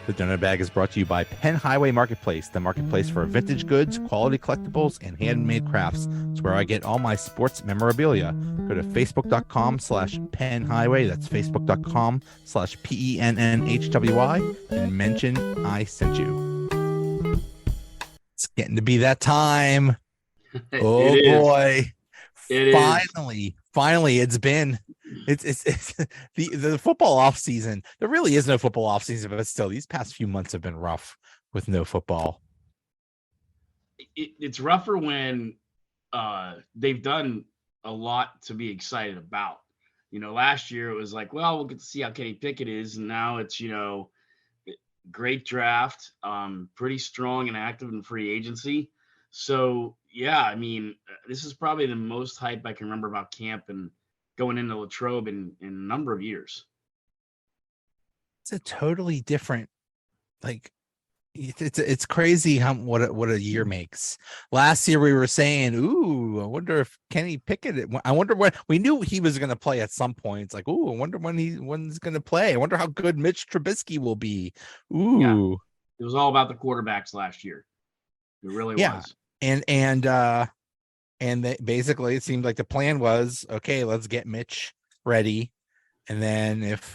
The Donut Bag is brought to you by Penn Highway Marketplace, the marketplace for vintage goods, quality collectibles, and handmade crafts. It's where I get all my sports memorabilia. Go to facebook.com/Penn Highway. That's facebook.com/PENNHWY and mention I sent you. It's getting to be that time. Oh boy. Finally, it's the football off season. There really is no football off season, but still, these past few months have been rough with no football. It's rougher when they've done a lot to be excited about. Last year it was like, well, we'll get to see how Kenny Pickett is, and now it's great draft, pretty strong and active in free agency. So yeah, I mean, this is probably the most hype I can remember about camp and going into Latrobe in a number of years. It's a totally different, it's crazy what a year makes. Last year we were saying, ooh, I wonder if Kenny Pickett. I wonder when we knew he was going to play at some point. It's like, ooh, I wonder when he's going to play. I wonder how good Mitch Trubisky will be. Ooh, yeah. It was all about the quarterbacks last year. It really was. And basically it seemed like the plan was, okay, let's get Mitch ready, and then if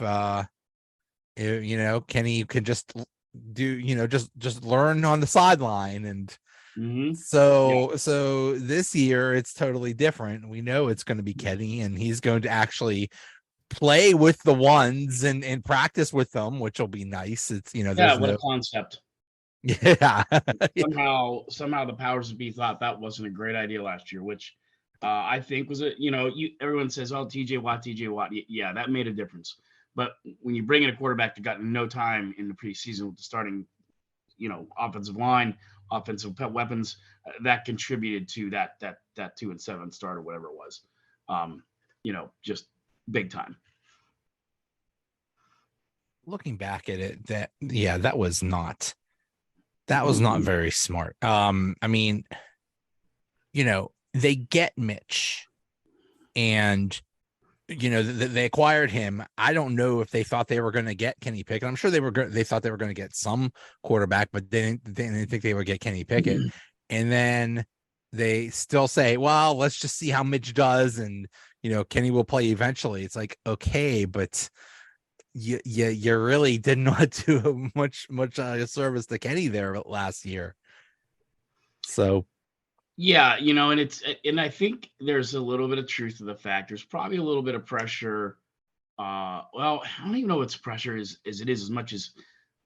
Kenny could just do just learn on the sideline, and so this year it's totally different. We know it's going to be Kenny, and he's going to actually play with the ones and practice with them, which will be nice. It's what a concept. Yeah. Somehow the powers that be thought that wasn't a great idea last year, which I think was everyone says, oh, TJ Watt. Yeah, that made a difference. But when you bring in a quarterback that got no time in the preseason with the starting, offensive line, offensive weapons, that contributed to that 2-7 start or whatever it was. Just big time. Looking back at it, that was not very smart. I mean, they get Mitch, and they acquired him. I don't know if they thought they were going to get Kenny Pickett. I'm sure they thought they were going to get some quarterback, but they didn't think they would get Kenny Pickett. And then they still say, well, let's just see how Mitch does, and Kenny will play eventually. It's like, okay, but you really did not do much service to Kenny there last year. So yeah, and I think there's a little bit of truth to the fact. There's probably a little bit of pressure. Well, I don't even know what's pressure is as much as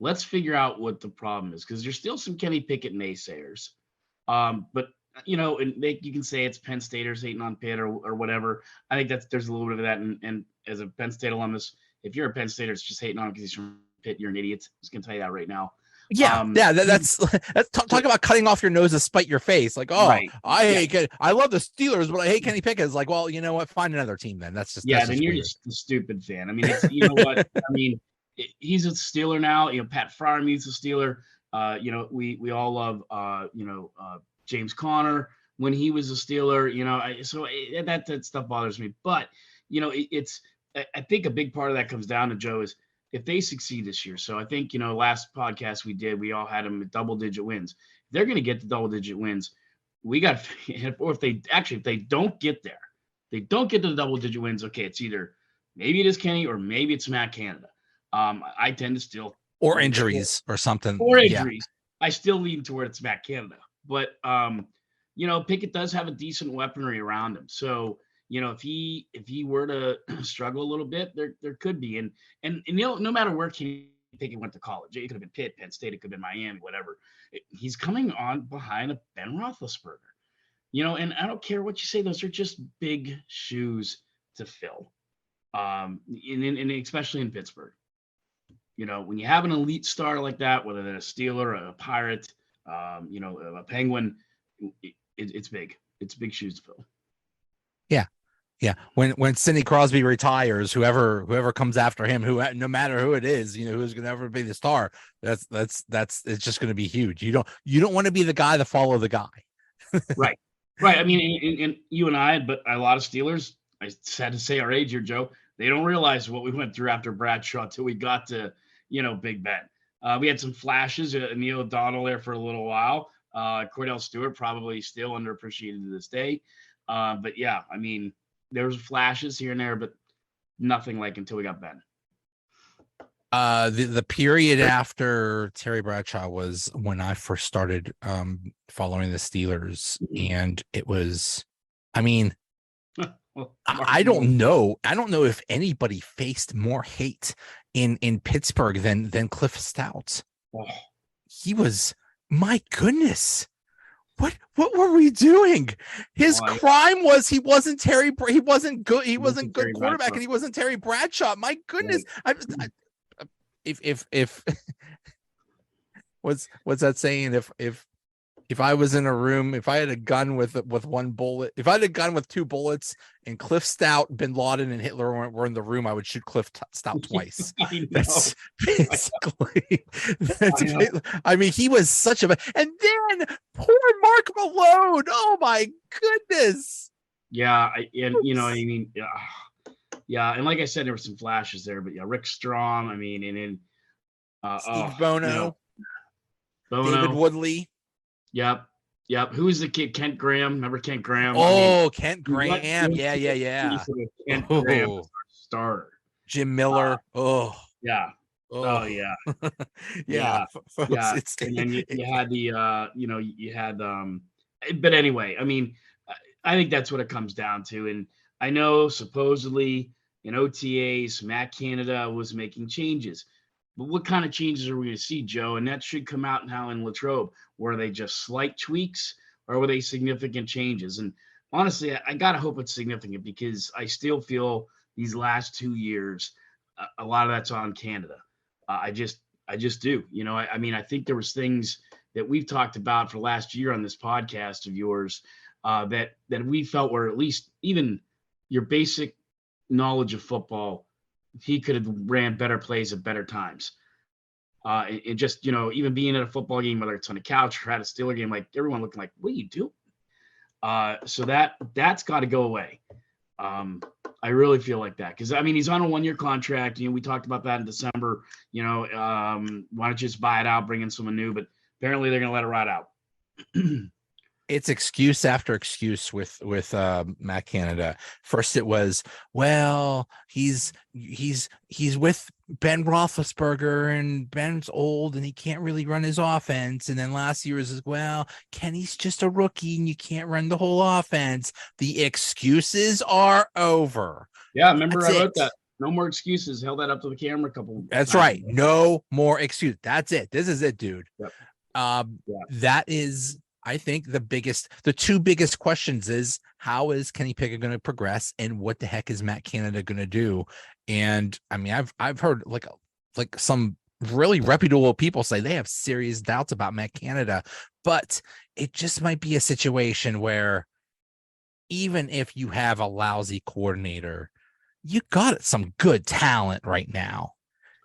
let's figure out what the problem is, because there's still some Kenny Pickett naysayers. But and you can say it's Penn Staters hating on Pitt or whatever. I think there's a little bit of that. And as a Penn State alumnus, if you're a Penn Stater, it's just hating on him because he's from Pitt, you're an idiot. I'm just gonna tell you that right now. That's talk about cutting off your nose to spite your face. Like, oh, right. I love the Steelers, but I hate Kenny Pickett. It's like, well, you know what? Find another team then. That's just then you're just a stupid fan. I mean, you know what? I mean, he's a Steeler now. Pat Fryermuth's a Steeler. We all love James Conner when he was a Steeler. So that stuff bothers me. But I think a big part of that comes down to, Joe, is if they succeed this year. So I think, last podcast we did, we all had them at double-digit wins. If they're going to get the double-digit wins, we got – or if they don't get there, they don't get to the double-digit wins, okay, it's either maybe it is Kenny or maybe it's Matt Canada. I tend to still – or injuries or something. Or injuries. Yeah. I still lean toward it's Matt Canada. But, Pickett does have a decent weaponry around him. So – if he were to struggle a little bit, there could be. And no matter where Kenny Pickett went to college, it could have been Pitt, Penn State, it could have been Miami, whatever. He's coming on behind a Ben Roethlisberger. And I don't care what you say, those are just big shoes to fill. And especially in Pittsburgh. When you have an elite star like that, whether they're a Steeler, a Pirate, a Penguin, it's big. It's big shoes to fill. Yeah, when Sidney Crosby retires, whoever comes after him, no matter who it is, who's going to ever be the star, that's it's just going to be huge. You don't want to be the guy to follow the guy. Right. I mean, and you and I, but a lot of Steelers, I had to say our age here, Joe. They don't realize what we went through after Bradshaw till we got to Big Ben. We had some flashes. Neil O'Donnell there for a little while. Cordell Stewart probably still underappreciated to this day. But yeah, I mean, there was flashes here and there, but nothing like until we got Ben. The period after Terry Bradshaw was when I first started following the Steelers, and it was, I mean, Well, I don't know. I don't know if anybody faced more hate in Pittsburgh than Cliff Stout. Oh. He was, my goodness. What were we doing? His crime was he wasn't good. He wasn't good quarterback, and he wasn't Terry Bradshaw. My goodness. If what's that saying? If I was in a room, if I had a gun with one bullet, if I had a gun with 2 bullets, and Cliff Stout, Bin Laden, and Hitler were in the room, I would shoot Cliff Stout twice. That's basically. I mean, he was such a. And then poor Mark Malone. Oh my goodness. Yeah, and you know, I mean, yeah, and like I said, there were some flashes there, but yeah, Rick Strom. I mean, and then Steve Bono, Bono, David Woodley. Yep. Who was the kid? Kent Graham. Remember Kent Graham? Oh, Kent Graham. Yeah. Kent Graham was our starter. Jim Miller. Yeah. Oh yeah. Yeah. And then you had the you had but anyway, I mean, I think that's what it comes down to. And I know supposedly in OTAs, Matt Canada was making changes. But what kind of changes are we going to see, Joe? And that should come out now in Latrobe. Were they just slight tweaks, or were they significant changes? And honestly, I got to hope it's significant, because I still feel these last 2 years, a lot of that's on Canada. I just do. You know, I mean, I think there was things that we've talked about for last year on this podcast of yours that we felt were at least even your basic knowledge of football. He could have ran better plays at better times. And just, you know, even being at a football game, whether it's on a couch or at a Steeler game, like everyone looking like, what are you doing? So that's got to go away. I really feel like that, because I mean, he's on a 1-year contract. You know, we talked about that in December. You know, why don't you just buy it out, bring in someone new? But apparently they're going to let it ride out. It's excuse after excuse with Matt Canada. First it was, well, he's with Ben Roethlisberger, and Ben's old and he can't really run his offense. And then last year was, well, Kenny's just a rookie and you can't run the whole offense. The excuses are over. Yeah, remember I wrote that. No more excuses. Held that up to the camera a couple. That's right. No more excuse. That's it. This is it, dude. Yep. That is, I think, the 2 biggest questions is, how is Kenny Pickett going to progress, and what the heck is Matt Canada going to do? And I mean, I've heard like some really reputable people say they have serious doubts about Matt Canada, but it just might be a situation where even if you have a lousy coordinator, you got some good talent right now.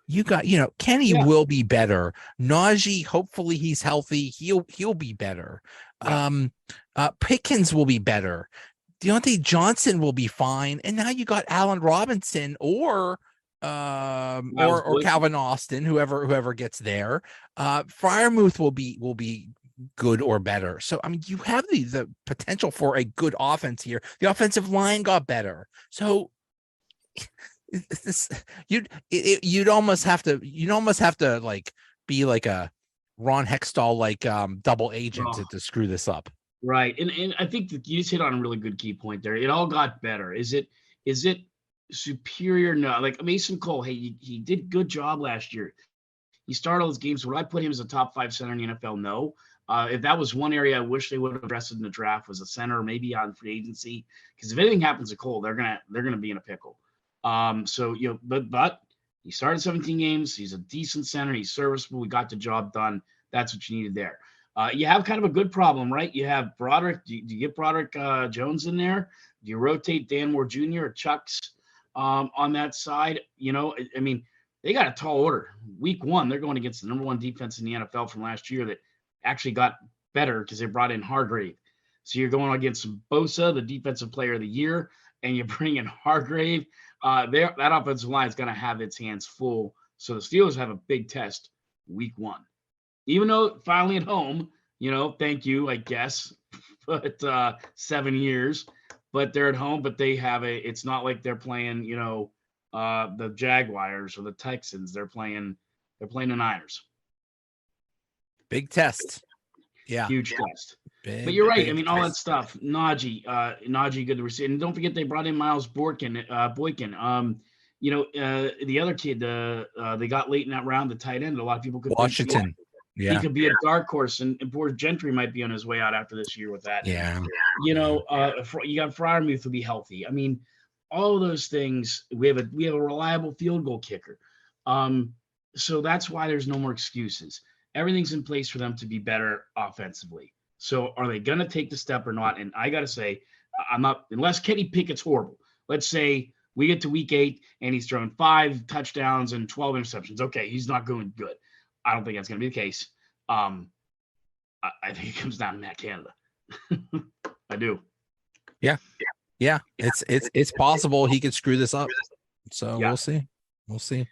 You got, you know, Kenny will be better. Najee, hopefully he's healthy. He'll be better. Pickens will be better. Deontay Johnson will be fine. And now you got Allen Robinson or Calvin Austin, whoever gets there. Freiermuth will be good or better. So I mean, you have the potential for a good offense here. The offensive line got better. So you'd almost have to like be like a Ron Hextall like double agent to screw this up. Right. And I think that you just hit on a really good key point there. It all got better. Is it superior? No. Like Mason Cole, hey, he did good job last year. He started all his games. Would I put him as a top 5 center in the NFL? No. If that was one area I wish they would have addressed in the draft, was a center, maybe on free agency. Because if anything happens to Cole, they're gonna be in a pickle. So you know, but he started 17 games. He's a decent center. He's serviceable. We got the job done. That's what you needed there. You have kind of a good problem, right? You have Broderick. Do you get Broderick Jones in there? Do you rotate Dan Moore Jr. or Chucks on that side? You know, I mean, they got a tall order. Week 1, they're going against the number 1 defense in the NFL from last year that actually got better because they brought in Hargrave. So you're going against Bosa, the defensive player of the year, and you bring in Hargrave. That offensive line is going to have its hands full. So the Steelers have a big test week 1. Even though finally at home, thank you, I guess, but 7 years, but they're at home, but they have it's not like they're playing, the Jaguars or the Texans. They're playing the Niners. Big test. Yeah. Huge test. Big, but you're right. I mean, all test. that stuff. Najee, good to receive. And don't forget they brought in Miles Boykin. The other kid, they got late in that round, the tight end. A lot of people could Washington. think, yeah. He could be a dark horse, and poor Gentry might be on his way out after this year with that. Yeah. You got Freiermuth will be healthy. I mean, all those things. We have a reliable field goal kicker. So that's why there's no more excuses. Everything's in place for them to be better offensively. So are they going to take the step or not? And I got to say, I'm not, unless Kenny Pickett's horrible. Let's say we get to week 8 and he's thrown 5 touchdowns and 12 interceptions. Okay, he's not going good. I don't think that's going to be the case. I think it comes down to Matt Canada. I do. Yeah. It's possible he could screw this up. So we'll see.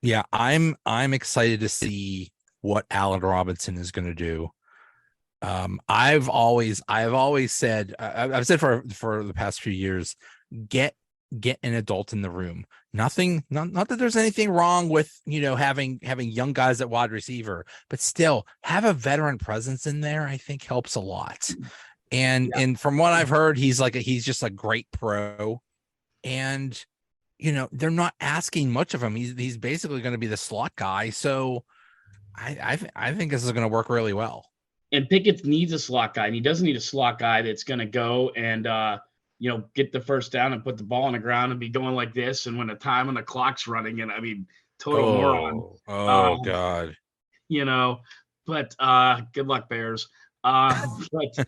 Yeah, I'm excited to see what Allen Robinson is going to do. I've always said, I've said for the past few years, get an adult in the room. Not that there's anything wrong with, having young guys at wide receiver, but still have a veteran presence in there. I think helps a lot. And from what I've heard, he's just a great pro, and they're not asking much of him. He's basically going to be the slot guy. So I think this is going to work really well. And Pickett needs a slot guy, and he doesn't need a slot guy that's going to go and get the first down and put the ball on the ground and be going like this. And when the clock's running, and I mean, total moron. Oh God. But good luck, Bears. But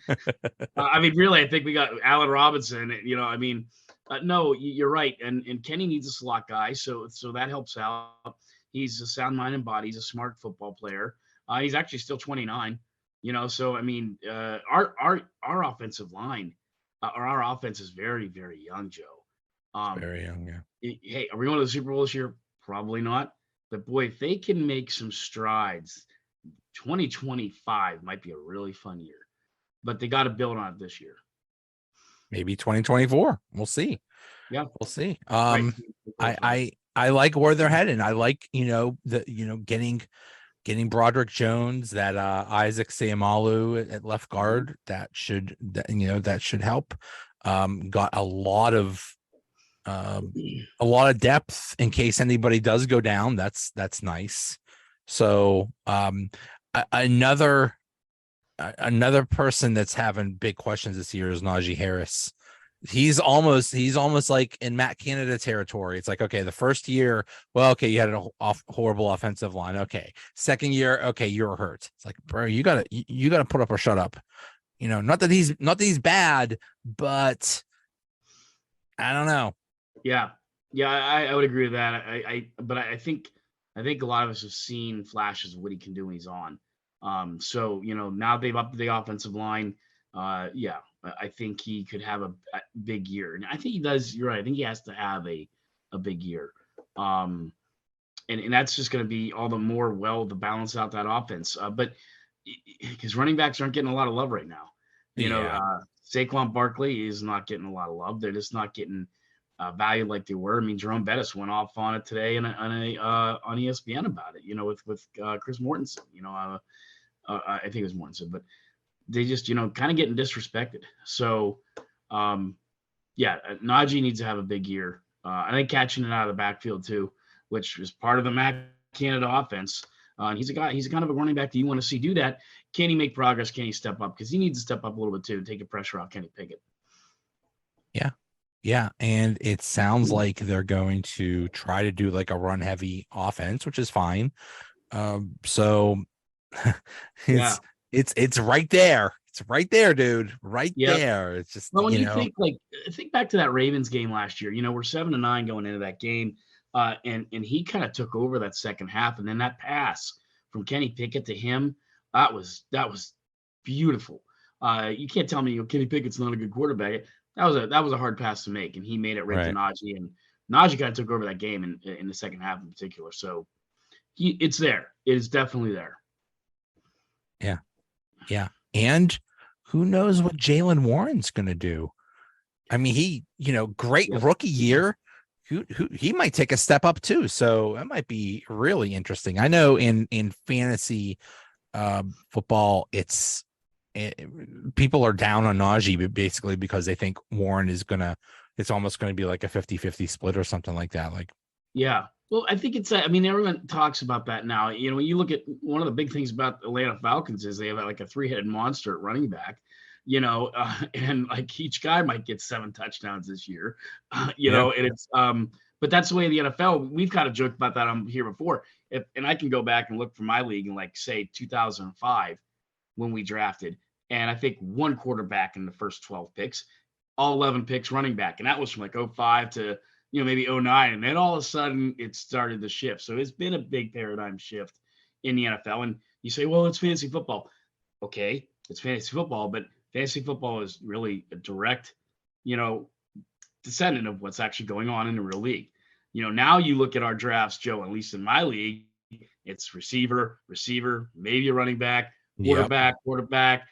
I mean, really, I think we got Allen Robinson. No, you're right. And Kenny needs a slot guy, so that helps out. He's a sound mind and body. He's a smart football player. He's actually still 29. So I mean, our offensive line, or our offense is very, very young, Joe. Very young, yeah. Hey, are we going to the Super Bowl this year? Probably not. But boy, if they can make some strides, 2025 might be a really fun year. But they got to build on it this year. Maybe 2024. We'll see. Yeah, we'll see. I like where they're heading. I like getting Broderick Jones, that Isaac Seumalo at left guard. That should help. Got a lot of depth in case anybody does go down. That's nice. So another person that's having big questions this year is Najee Harris. He's almost like in Matt Canada territory. It's like, okay, the first year, well, okay, you had a horrible offensive line. Okay, second year, okay, you're hurt. It's like, bro, you gotta put up or shut up. Not that he's bad, but I don't know. Yeah, I would agree with that. But I think a lot of us have seen flashes of what he can do when he's on. So now they've upped the offensive line. I think he could have a big year, and I think he does. You're right. I think he has to have a big year, and that's just going to be all the more to balance out that offense. But because running backs aren't getting a lot of love right now, Saquon Barkley is not getting a lot of love. They're just not getting valued like they were. I mean, Jerome Bettis went off on it today on ESPN about it. With Chris Mortensen. I think it was Mortensen, but they just, kind of getting disrespected. So, Najee needs to have a big year. I think catching it out of the backfield too, which is part of the Matt Canada offense. And he's kind of a running back that you want to see do that. Can he make progress? Can he step up? Because he needs to step up a little bit too, take the pressure off Kenny Pickett. Yeah. And it sounds like they're going to try to do like a run heavy offense, which is fine. So it's right there. It's right there, dude. Right there. It's just, well, when you think back to that Ravens game last year, we're 7-9 going into that game. And he kind of took over that second half. And then that pass from Kenny Pickett to him, that was beautiful. You can't tell me Kenny Pickett's not a good quarterback. That was a hard pass to make, and he made it right to Najee. And Najee kind of took over that game in the second half in particular. So, It's there. It is definitely there. Yeah. Yeah. And who knows what Jaylen Warren's going to do? I mean, he, great rookie year. Who he might take a step up too. So that might be really interesting. I know in fantasy football, people are down on Najee basically because they think Warren it's almost going to be like a 50-50 split or something like that. Like, yeah. Well, I think I mean, everyone talks about that now. When you look at one of the big things about the Atlanta Falcons is they have like a three-headed monster at running back, and like each guy might get 7 touchdowns this year, and it's, but that's the way of the NFL. We've kind of joked about that on here before. And I can go back and look for my league in like, say, 2005 when we drafted. And I think one quarterback in the first 12 picks, all 11 picks running back. And that was from like 05 to, maybe 09. And then all of a sudden it started to shift. So it's been a big paradigm shift in the NFL. And you say, well, it's fantasy football. Okay, it's fantasy football, but fantasy football is really a direct, descendant of what's actually going on in the real league. Now you look at our drafts, Joe, at least in my league, it's receiver, maybe a running back, quarterback,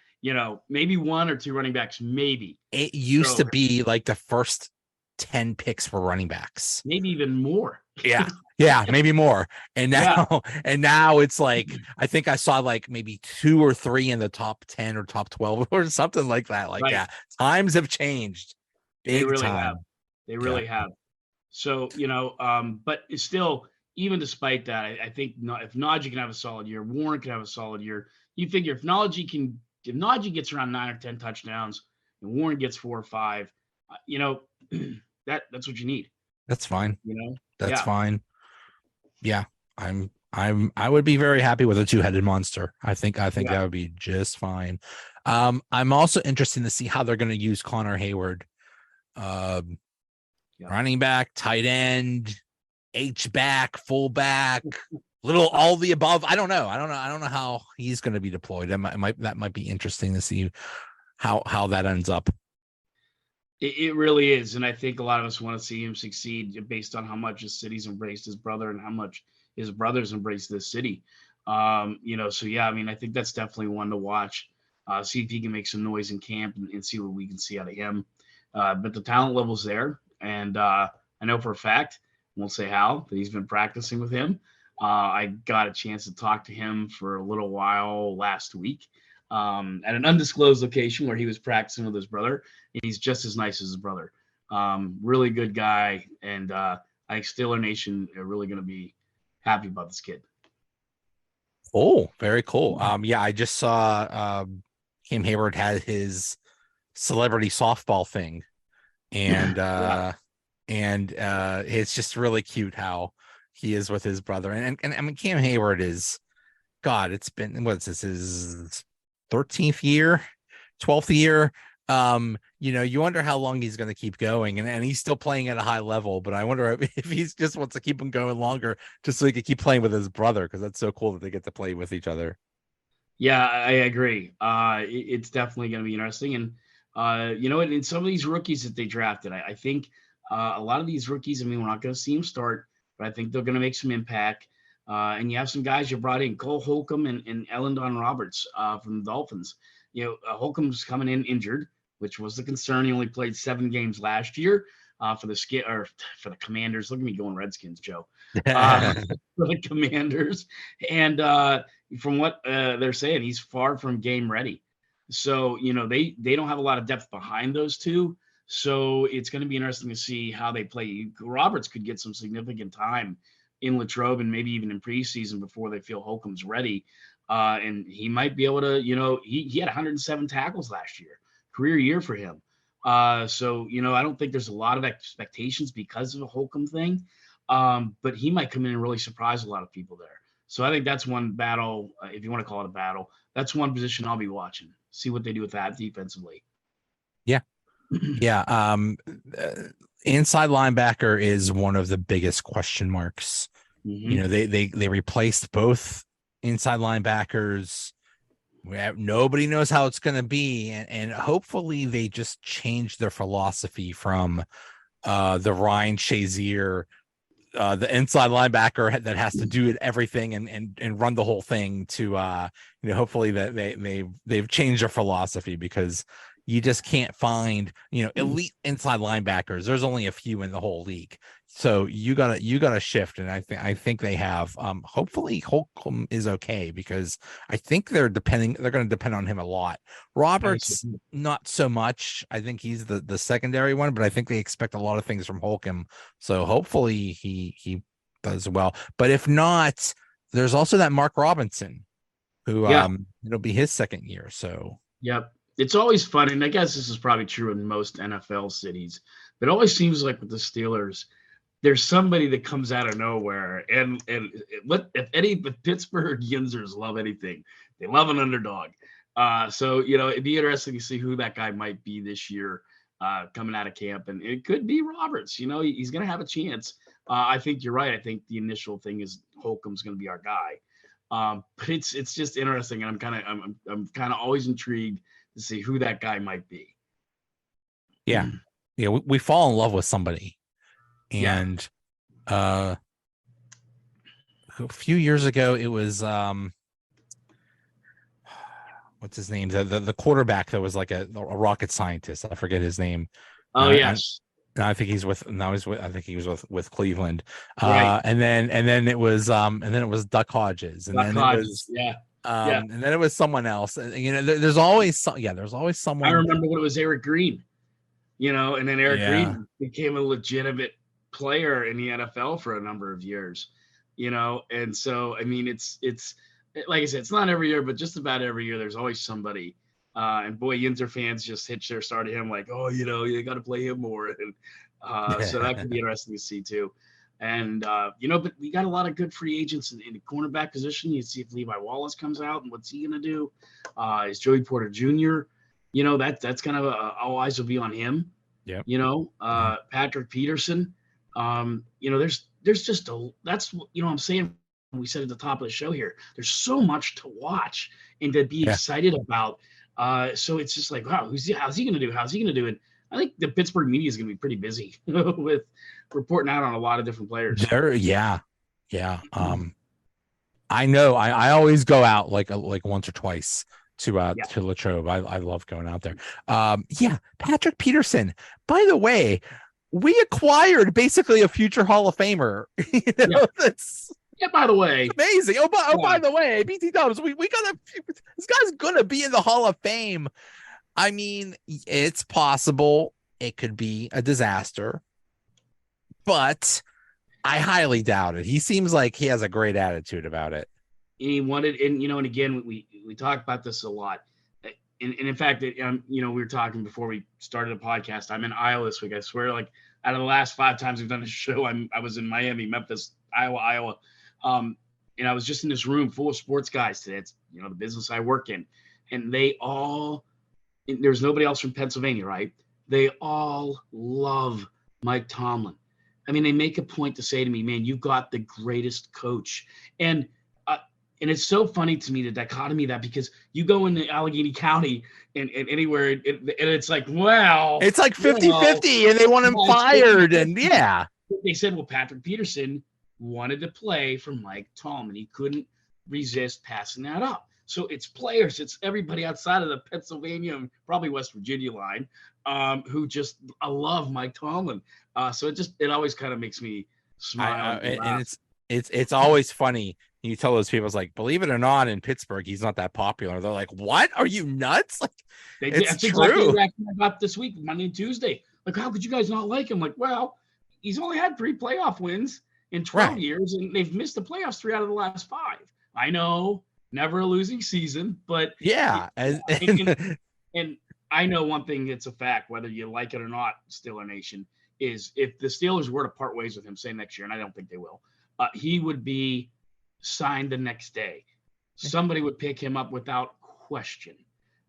maybe 1 or 2 running backs, maybe. It used to be like the first 10 picks for running backs, maybe even more. Yeah, maybe more. And now it's like, I think I saw like maybe 2 or 3 in the top 10 or top 12 or something like that. Like, right. Times have changed. They really have. They really have. So, but it's still, even despite that, I think if Najee can have a solid year, Warren can have a solid year. You figure if Najee gets around 9 or 10 touchdowns and Warren gets 4 or 5, that's what you need. That's fine. That's fine. Yeah. I would be very happy with a 2-headed monster. I think that would be just fine. I'm also interested to see how they're going to use Connor Hayward. Running back, tight end, H-back, fullback, little all the above. I don't know how he's going to be deployed. That might be interesting to see how that ends up. It really is. And I think a lot of us want to see him succeed based on how much his city's embraced his brother and how much his brothers embraced this city. So yeah, I mean, I think that's definitely one to watch. See if he can make some noise in camp and see what we can see out of him. But the talent level's there. And I know for a fact, won't say how, that he's been practicing with him. I got a chance to talk to him for a little while last week at an undisclosed location where he was practicing with his brother. And he's just as nice as his brother. Really good guy. And I think Steeler Nation are really going to be happy about this kid. Oh, very cool. Yeah, I just saw Cam Hayward had his celebrity softball thing. And it's just really cute how he is with his brother. And I mean, Cam Hayward is, God, it's been, what's this, his 13th year, 12th year. You wonder how long he's going to keep going, and he's still playing at a high level, but I wonder if he's just wants to keep him going longer just so he can keep playing with his brother, because that's so cool that they get to play with each other. Yeah, I agree. It's definitely going to be interesting. And in some of these rookies that they drafted, I think a lot of these rookies, I mean, we're not going to see them start, but I think they're going to make some impact. And you have some guys you brought in, Cole Holcomb and Ellendon Roberts from the Dolphins. Holcomb's coming in injured, which was the concern. He only played 7 games last year for the Commanders. Look at me going Redskins, Joe. For the Commanders. And from what they're saying, he's far from game ready. So, they don't have a lot of depth behind those two. So it's going to be interesting to see how they play. Roberts could get some significant time in Latrobe and maybe even in preseason before they feel Holcomb's ready. And he might be able to, he had 107 tackles last year, career year for him. So, I don't think there's a lot of expectations because of the Holcomb thing. But he might come in and really surprise a lot of people there. So I think that's one battle, if you want to call it a battle, that's one position I'll be watching, see what they do with that defensively. Yeah. Yeah. Inside linebacker is one of the biggest question marks. Mm-hmm. They replaced both inside linebackers. Nobody knows how it's going to be. And hopefully they just change their philosophy from the Ryan Shazier the inside linebacker that has to do everything and run the whole thing to hopefully that they've changed their philosophy, because you just can't find elite inside linebackers. There's only a few in the whole league, so you gotta shift, and I think they have. Hopefully Holcomb is okay, because I think they're going to depend on him a lot. Roberts, not so much. I think he's the secondary one, but I think they expect a lot of things from Holcomb, so hopefully he does well. But if not, there's also that Mark Robinson, who it'll be his second year. So yep. It's always fun, and I guess this is probably true in most NFL cities, but it always seems like with the Steelers, there's somebody that comes out of nowhere. And what if Pittsburgh Yinzers love anything, they love an underdog. So it'd be interesting to see who that guy might be this year, coming out of camp, and it could be Roberts. He's going to have a chance. I think you're right. I think the initial thing is Holcomb's going to be our guy. But it's just interesting, and I'm kind of always intrigued to see who that guy might be. Yeah. We fall in love with somebody, and a few years ago it was what's his name, the quarterback that was like a rocket scientist. I forget his name. Yes. I think he's with with Cleveland. Right. And then it was Duck Hodges, and then it was and then it was someone else. There's always someone. I remember when it was Eric Green, and then Eric Green became a legitimate player in the NFL for a number of years, and so I mean it's like I said, it's not every year, but just about every year there's always somebody. And boy, Yinzer fans just hitch their start to him like, oh, you got to play him more, and so that could be interesting to see too. And but we got a lot of good free agents in the cornerback position. You see if Levi Wallace comes out and what's he going to do? Is Joey Porter Jr. That's kind of all eyes will be on him. Yeah. Patrick Peterson. There's just that's I'm saying. We said at the top of the show here, there's so much to watch and to be excited about. So it's just like, wow, how's he going to do? How's he going to do? And I think the Pittsburgh media is going to be pretty busy with reporting out on a lot of different players. Yeah. I know. I always go out like once or twice to Latrobe. I love going out there. Patrick Peterson. By the way, we acquired basically a future Hall of Famer. That's. Yeah, by the way. Amazing. By the way, BT Dubs, we got this guy's gonna be in the Hall of Fame. I mean, it's possible it could be a disaster, but I highly doubt it. He seems like he has a great attitude about it. He wanted, and again, we talk about this a lot. And in fact, we were talking before we started the podcast. I'm in Iowa this week. I swear, like out of the last 5 times we've done this show, I was in Miami, Memphis, Iowa. And I was just in this room full of sports guys today. It's, the business I work in, and there's nobody else from Pennsylvania, right? They all love Mike Tomlin. I mean, they make a point to say to me, man, you got the greatest coach. And it's so funny to me, the dichotomy of that, because you go into Allegheny County and anywhere, and it's like, wow. It's like 50-50, and they want him fired. And they said, well, Patrick Peterson wanted to play for Mike Tomlin. He couldn't resist passing that up. So it's players, it's everybody outside of the Pennsylvania and probably West Virginia line who just love Mike Tomlin. So it always kind of makes me smile. And it's always funny. You tell those people, it's like, believe it or not, in Pittsburgh, he's not that popular. They're like, what? Are you nuts? Like, that's exactly the reaction I got this week, Monday and Tuesday. Like, how could you guys not like him? Like, well, he's only had 3 playoff wins in 12 years, and they've missed the playoffs 3 out of the last 5. I know, never a losing season, but and I know one thing that's a fact, whether you like it or not, Steeler Nation, is if the Steelers were to part ways with him, say next year, and I don't think they will, he would be signed the next day. Somebody would pick him up without question.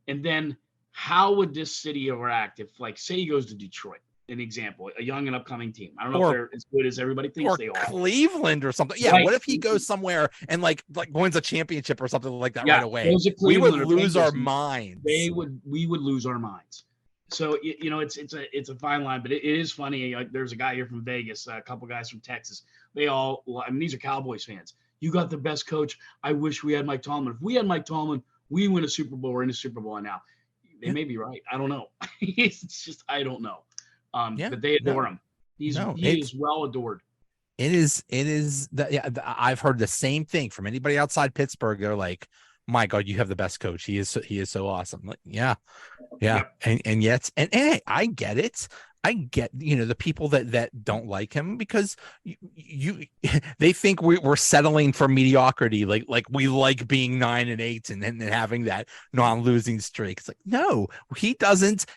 And then how would this city interact if, like, say he goes to Detroit? An example, a young and upcoming team. I don't know if they're as good as everybody thinks they are. Cleveland or something. Yeah. Right. What if he goes somewhere and like wins a championship or something like that right away? We would lose our minds. We would lose our minds. So it's a fine line, but it is funny. Like, there's a guy here from Vegas, a couple guys from Texas. They all, I mean, these are Cowboys fans. You got the best coach. I wish we had Mike Tomlin. If we had Mike Tomlin, we win a Super Bowl. We're in a Super Bowl now. They may be right. I don't know. It's just I don't know. But they adore him. He is well adored. It is that. Yeah, I've heard the same thing from anybody outside Pittsburgh. They're like, my God, you have the best coach. He is so awesome. Like, yeah. Yep. And yet, and hey, I get it. I get, the people that don't like him because they think we're settling for mediocrity. Like we like being 9-8 and then having that non-losing streak. It's like, no, he doesn't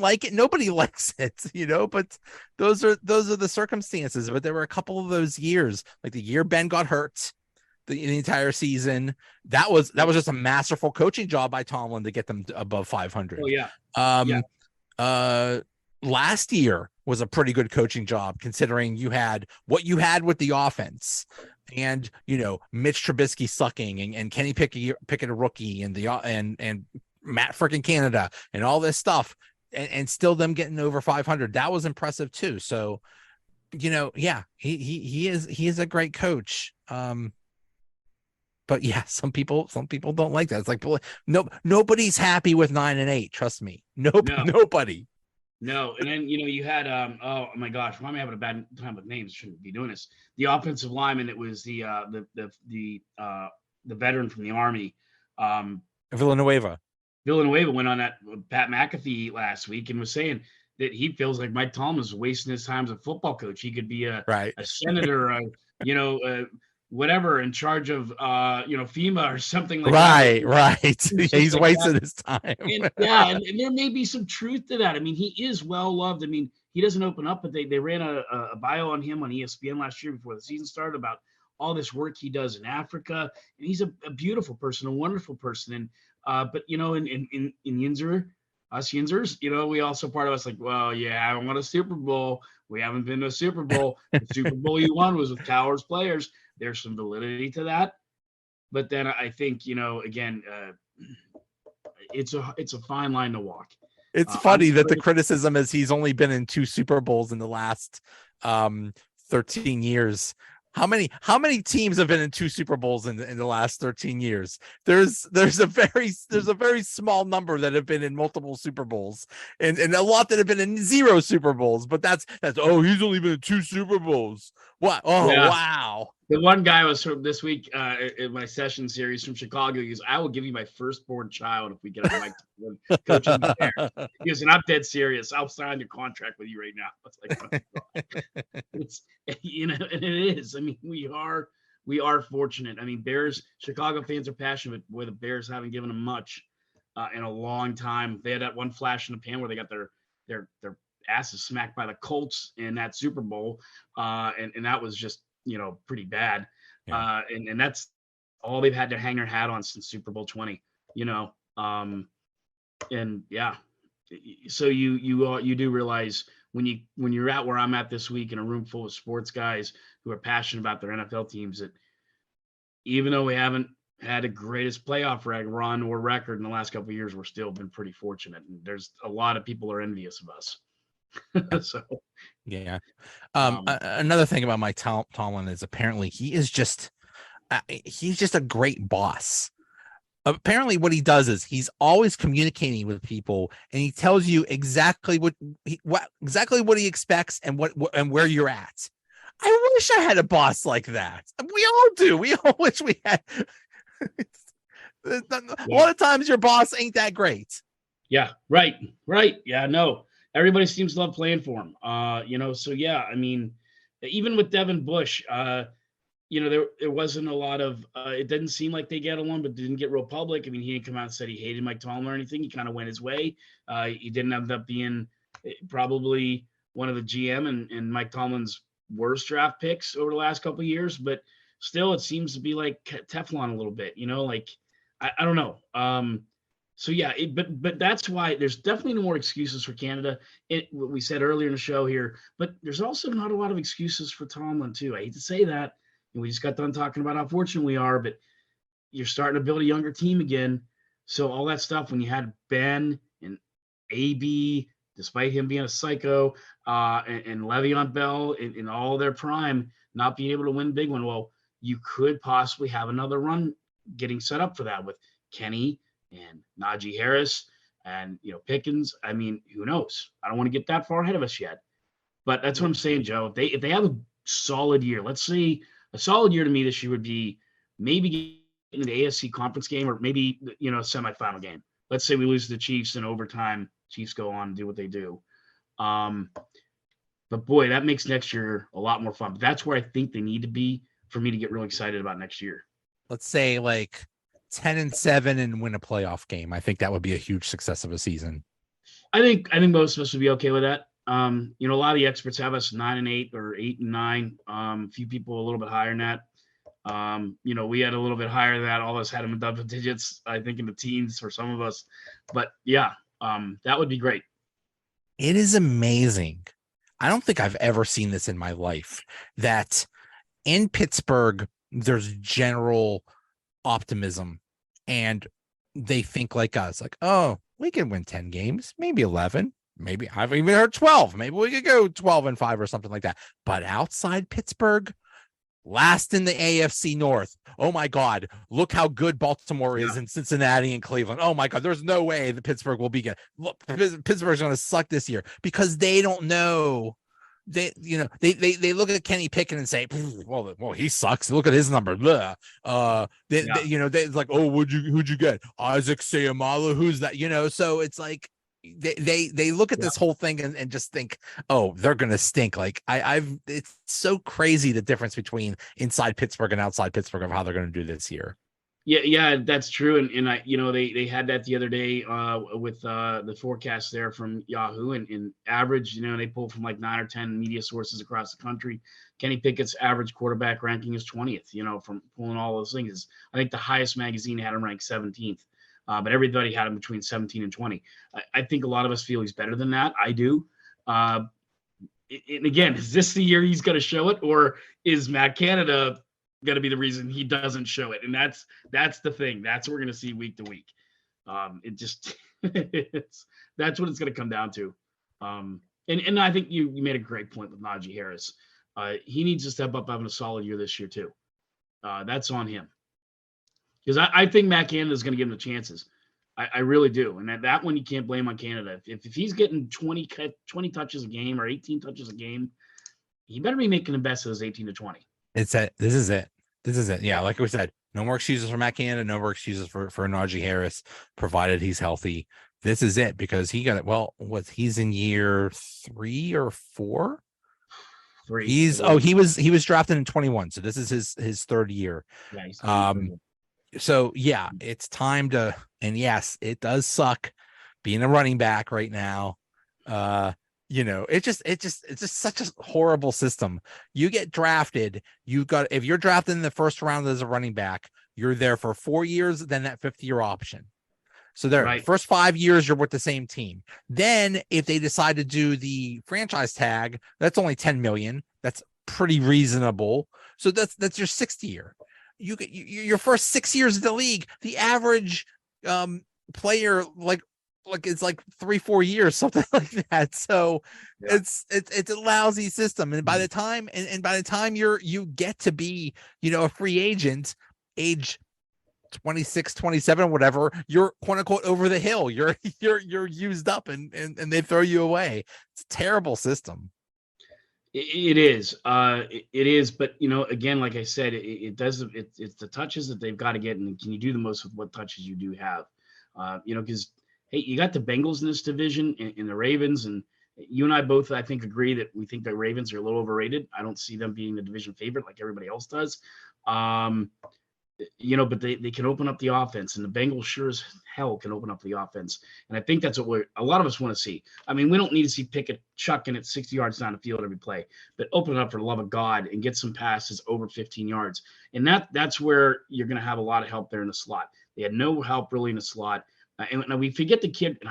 like it. Nobody likes it, but those are the circumstances. But there were a couple of those years, like the year Ben got hurt, the entire season. That was just a masterful coaching job by Tomlin to get them above 500. Oh yeah. Last year was a pretty good coaching job considering you had what you had with the offense and, Mitch Trubisky sucking and Kenny Pickett a rookie and and Matt freaking Canada and all this stuff and still them getting over 500. That was impressive too. So, yeah, he is a great coach. But yeah, some people don't like that. It's like, nobody's happy with 9-8. Trust me. Nobody. No, and then you had oh my gosh, why am I having a bad time with names? Shouldn't be doing this. The offensive lineman, it was the veteran from the Army. Villanueva went on that Pat McAfee last week and was saying that he feels like Mike Tomlin is wasting his time as a football coach. He could be a senator, whatever, in charge of FEMA or something like that. Right. He's wasted his time. And there may be some truth to that. I mean, he is well loved. I mean, he doesn't open up, but they ran a bio on him on ESPN last year before the season started about all this work he does in Africa. And he's a beautiful person, a wonderful person. And but in Yinzer, us Yinzers, we also part of us like, well, yeah, I haven't won a Super Bowl. We haven't been to a Super Bowl. The Super Bowl you won was with Towers players. There's some validity to that, but then I think again, it's a fine line to walk. It's funny that the criticism is he's only been in 2 Super Bowls in the last 13 years. How many teams have been in 2 Super Bowls in the last 13 years? There's a very small number that have been in multiple Super Bowls and a lot that have been in 0 Super Bowls. But that's he's only been in 2 Super Bowls. What? Oh, yeah. Wow. The one guy was from this week in my session series from Chicago. He goes, I will give you my firstborn child if we get a Mike coaching there. He goes, and I'm dead serious. I'll sign your contract with you right now. It's like, oh, it's and it is. I mean, we are fortunate. I mean, Chicago fans are passionate, but boy, the Bears haven't given them much in a long time. They had that one flash in the pan where they got their asses smacked by the Colts in that Super Bowl, and that was just pretty bad. Yeah. And that's all they've had to hang their hat on since Super Bowl 20, and yeah, so you do realize when you're at where I'm at this week in a room full of sports guys who are passionate about their NFL teams, that even though we haven't had the greatest playoff run or record in the last couple of years, we're still been pretty fortunate. And there's a lot of people are envious of us. So yeah. Another thing about Mike Tomlin is apparently he's just a great boss. Apparently what he does is he's always communicating with people and he tells you exactly what he expects and and where you're at. I wish I had a boss like that. We all do. We all wish we had. A lot of times your boss ain't that great. Yeah. Right. Yeah, no. Everybody seems to love playing for him. So yeah, I mean, even with Devin Bush, there wasn't a lot of, it didn't seem like they get along, but didn't get real public. I mean, he didn't come out and said he hated Mike Tomlin or anything. He kind of went his way. He didn't end up being probably one of the GM and Mike Tomlin's worst draft picks over the last couple of years, but still it seems to be like Teflon a little bit, like, I don't know. So yeah, but that's why there's definitely no more excuses for Canada. What we said earlier in the show here, but there's also not a lot of excuses for Tomlin too. I hate to say that. And we just got done talking about how fortunate we are, but you're starting to build a younger team again. So all that stuff when you had Ben and AB despite him being a psycho, and Le'Veon Bell in all their prime, not being able to win big one. Well, you could possibly have another run getting set up for that with Kenny and Najee Harris and Pickens. I mean, who knows? I don't want to get that far ahead of us yet, but that's what I'm saying, Joe. If they have a solid year, let's say a solid year to me this year would be maybe getting the AFC conference game or maybe a semifinal game. Let's say we lose to the Chiefs in overtime. Chiefs go on and do what they do. But boy, that makes next year a lot more fun. But that's where I think they need to be for me to get really excited about next year. Let's say like 10-7 and win a playoff game. I think that would be a huge success of a season. I think most of us would be okay with that. A lot of the experts have us 9-8 or 8-9. A few people a little bit higher than that. We had a little bit higher than that. All of us had them in double digits, I think in the teens for some of us. But yeah, that would be great. It is amazing. I don't think I've ever seen this in my life, that in Pittsburgh, there's general optimism and they think like us, like, oh, we can win 10 games, maybe 11. Maybe I've even heard 12. Maybe we could go 12-5 or something like that. But outside Pittsburgh, last in the AFC North. Oh my God, look how good Baltimore is in Cincinnati and Cleveland. Oh my God, there's no way that Pittsburgh will be good. Look, Pittsburgh's going to suck this year because they don't know. They look at Kenny Pickett and say, well, he sucks. Look at his number. They like, oh, who'd you get? Isaac Seumalo, who's that? So it's like they look at this whole thing and just think, oh, they're gonna stink. Like it's so crazy the difference between inside Pittsburgh and outside Pittsburgh of how they're gonna do this year. Yeah, that's true. And I, they had that the other day with the forecast there from Yahoo and average, they pulled from like 9 or 10 media sources across the country. Kenny Pickett's average quarterback ranking is 20th, from pulling all those things. I think the highest magazine had him ranked 17th, but everybody had him between 17 and 20. I think a lot of us feel he's better than that. I do. And again, is this the year he's going to show it, or is Matt Canada going to be the reason he doesn't show it? And that's the thing. That's what we're going to see week to week. That's what it's going to come down to. And I think you made a great point with Najee Harris. He needs to step up having a solid year this year too. That's on him. Because I think Matt Canada is going to give him the chances. I really do. And that one you can't blame on Canada. If he's getting 20 touches a game or 18 touches a game, he better be making the best of those 18 to 20. This is it. Yeah, like we said, no more excuses for Matt Canada, no more excuses for Najee Harris, provided he's healthy. This is it, because he got it. Well, he's in year 3 or 4? 3. He was drafted in 21, so this is his third year. Yeah, so yeah, it's time to, and yes, it does suck being a running back right now. It's just such a horrible system. You get drafted, if you're drafted in the first round as a running back, you're there for 4 years, then that 5th-year option. So first 5 years, you're with the same team. Then if they decide to do the franchise tag, that's only 10 million. That's pretty reasonable. So that's your 6th year. You get your first 6 years of the league. The average player it's like 3-4 years, something like that. So it's a lousy system. And by the time you get to be, a free agent, age 26, 27, whatever, you're quote unquote over the hill. You're used up and they throw you away. It's a terrible system. It is. It is. But, again, like I said, it's the touches that they've got to get. And can you do the most with what touches you do have? Because, hey, you got the Bengals in this division and the Ravens. And you and I both, I think, agree that we think the Ravens are a little overrated. I don't see them being the division favorite like everybody else does. But they can open up the offense, and the Bengals sure as hell can open up the offense. And I think that's what a lot of us want to see. I mean, we don't need to see Pickett chucking it 60 yards down the field every play, but open it up for the love of God and get some passes over 15 yards. And that's where you're going to have a lot of help there in the slot. They had no help really in the slot. And we forget the kid, and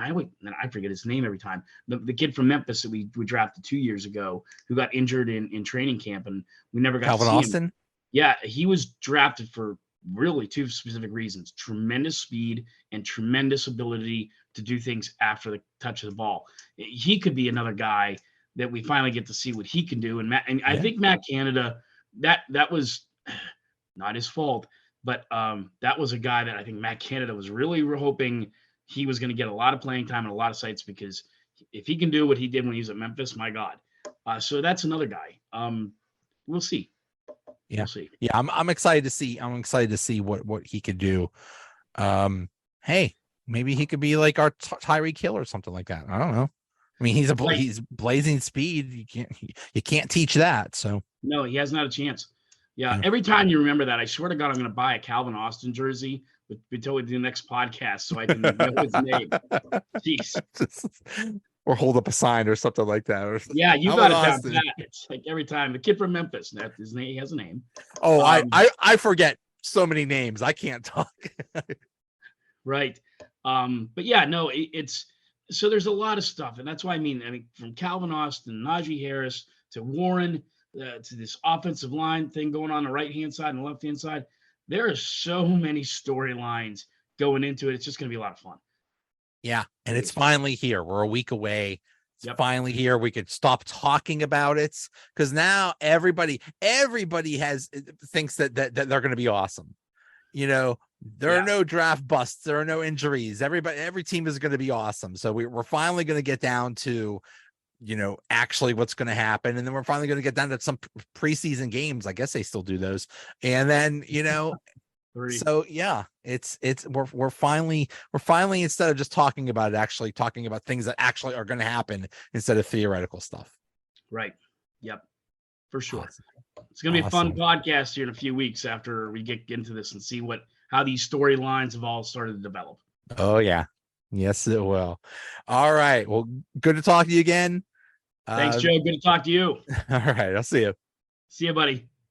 I forget his name every time. The kid from Memphis that we drafted 2 years ago, who got injured in training camp, and we never got Calvin to see Austin? him. Yeah, he was drafted for really 2 specific reasons: tremendous speed and tremendous ability to do things after the touch of the ball. He could be another guy that we finally get to see what he can do. And I think Matt Canada, that was not his fault, but that was a guy that I think Matt Canada was really hoping he was going to get a lot of playing time and a lot of sites, because if he can do what he did when he was at Memphis, my God. So that's another guy. We'll see. Yeah. We'll see. Yeah. I'm excited to see. I'm excited to see what he could do. Hey, maybe he could be like our Tyreek Hill or something like that. I don't know. I mean, he's blazing speed. You can't teach that. So no, he has not a chance. Yeah. Every time you remember that, I swear to God, I'm going to buy a Calvin Austin jersey until we do the next podcast so I can know his name. Jeez. Or hold up a sign or something like that. Yeah, you got it down pat. It's like every time the kid from Memphis, that his name, he has a name. Oh, I forget so many names. I can't talk. Right. But yeah, no, it's so there's a lot of stuff. And that's why I mean, from Calvin Austin, Najee Harris to Warren, to this offensive line thing going on the right-hand side and the left-hand side, there are so many storylines going into it. It's just going to be a lot of fun. Yeah. And it's finally here. We're a week away. It's finally here. We could stop talking about it, because now everybody thinks that they're going to be awesome. You know, there are no draft busts. There are no injuries. Every team is going to be awesome. So we're finally going to get down to, you know, actually what's going to happen. And then we're finally going to get down to some preseason games. I guess they still do those. And then, you know, so yeah, we're finally, instead of just talking about it, actually talking about things that actually are going to happen instead of theoretical stuff. Right. Yep. For sure. Awesome. It's going to be a fun podcast here in a few weeks after we get into this and see how these storylines have all started to develop. Oh yeah. Yes, it will. All right. Well, good to talk to you again. Thanks, Joe. Good to talk to you. All right. I'll see you. See you, buddy.